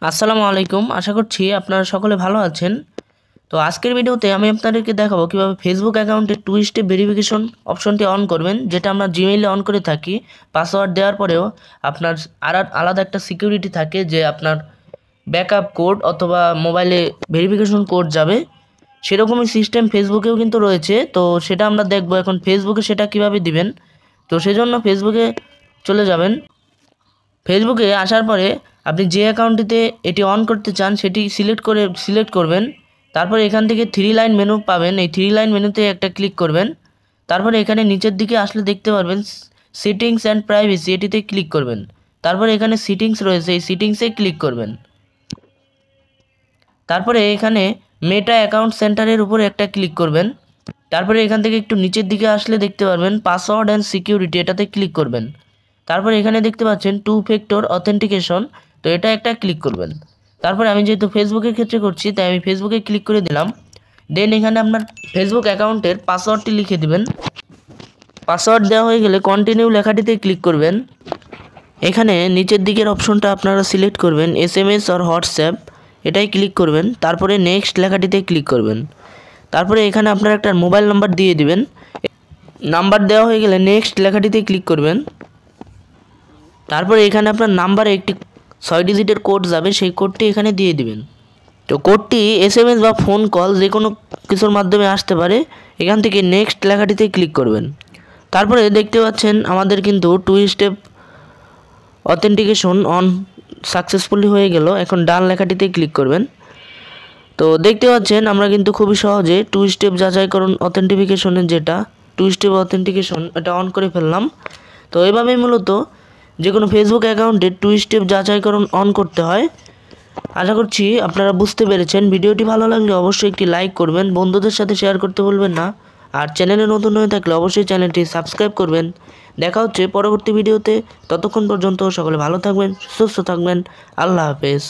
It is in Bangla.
আসসালামু আলাইকুম। আশা করছি আপনারা সকলে ভালো আছেন। তো আজকের ভিডিওতে আমি আপনাদেরকে দেখাবো কিভাবে ফেসবুক অ্যাকাউন্টে টু স্টেপ ভেরিফিকেশন অপশনটি অন করবেন, যেটা আমরা জিমেইলে অন করে থাকি। পাসওয়ার্ড দেওয়ার পরেও আপনার আলাদা একটা সিকিউরিটি থাকে, যে আপনার ব্যাকআপ কোড অথবা মোবাইলে ভেরিফিকেশন কোড যাবে। সেরকমই সিস্টেম ফেসবুকেও কিন্তু রয়েছে। তো সেটা আমরা দেখবো এখন ফেসবুকে সেটা কিভাবে দিবেন। তো সেজন্য ফেসবুকে চলে যাবেন। ফেসবুকে আসার পরে আপনি যে অ্যাকাউন্টটিতে এটি অন করতে চান সেটি সিলেক্ট করবেন। তারপরে এখান থেকে থ্রি লাইন মেনু পাবেন, এই থ্রি লাইন মেনুতে একটা ক্লিক করবেন। তারপরে এখানে নিচের দিকে আসলে দেখতে পারবেন সেটিংস অ্যান্ড প্রাইভেসি, এটিতে ক্লিক করবেন। তারপরে এখানে সিটিংস রয়েছে, এই সিটিংসে ক্লিক করবেন। তারপরে এখানে মেটা অ্যাকাউন্ট সেন্টারের উপরে একটা ক্লিক করবেন। তারপরে এখান থেকে একটু নিচের দিকে আসলে দেখতে পারবেন পাসওয়ার্ড অ্যান্ড সিকিউরিটি, এটাতে ক্লিক করবেন। তারপরে এখানে দেখতে পাচ্ছেন টু ফ্যাক্টর অথেন্টিকেশন, তো এটা একটা ক্লিক করবেন। তারপরে আমি যেহেতু ফেসবুকের ক্ষেত্রে করছি তাই আমি ফেসবুকে ক্লিক করে দিলাম। দেন এখানে আপনার ফেসবুক অ্যাকাউন্টের পাসওয়ার্ডটি লিখে দিবেন। পাসওয়ার্ড দেওয়া হয়ে গেলে কন্টিনিউ লেখাটিতে ক্লিক করবেন। এখানে নিচের দিকের অপশনটা আপনারা সিলেক্ট করবেন SMS আর হোয়াটসঅ্যাপ, এটাই ক্লিক করবেন। তারপরে নেক্সট লেখাটিতে ক্লিক করবেন। তারপরে এখানে আপনার একটা মোবাইল নাম্বার দিয়ে দিবেন। নাম্বার দেওয়া হয়ে গেলে নেক্সট লেখাটিতে ক্লিক করবেন। তারপরে এখানে আপনার নাম্বারে একটি 6 ডিজিটের কোড যাবে, সেই কোডটি এখানে দিয়ে দিবেন। তো কোডটি SMS বা ফোন কল যে কোনো কিছুর মাধ্যমে আসতে পারে। এখান থেকে নেক্সট লেখাটিতে ক্লিক করবেন। তারপরে দেখতে পাচ্ছেন আমাদের কিন্তু two step authentication on successfully হয়ে গেল। এখন ডান লেখাটিতে ক্লিক করবেন। তো দেখতে পাচ্ছেন আমরা কিন্তু খুবই সহজে টু স্টেপ যাচাইকরণ অথেন্টিফিকেশনের যেটা টু স্টেপ অথেন্টিকেশন এটা অন করে ফেললাম। তো এভাবেই মূলত যে কোনো ফেসবুক অ্যাকাউন্টে টু স্টেপ যাচাইকরণ অন করতে হয়। আশা করছি আপনারা বুঝতে পেরেছেন। ভিডিওটি ভালো লাগলে অবশ্যই একটি লাইক করবেন, বন্ধুদের সাথে শেয়ার করতে ভুলবেন না। আর চ্যানেলে নতুন হয়ে থাকলে অবশ্যই চ্যানেলটি সাবস্ক্রাইব করবেন। দেখা হচ্ছে পরবর্তী ভিডিওতে। ততক্ষণ পর্যন্ত সকলে ভালো থাকবেন, সুস্থ থাকবেন। আল্লাহ হাফেজ।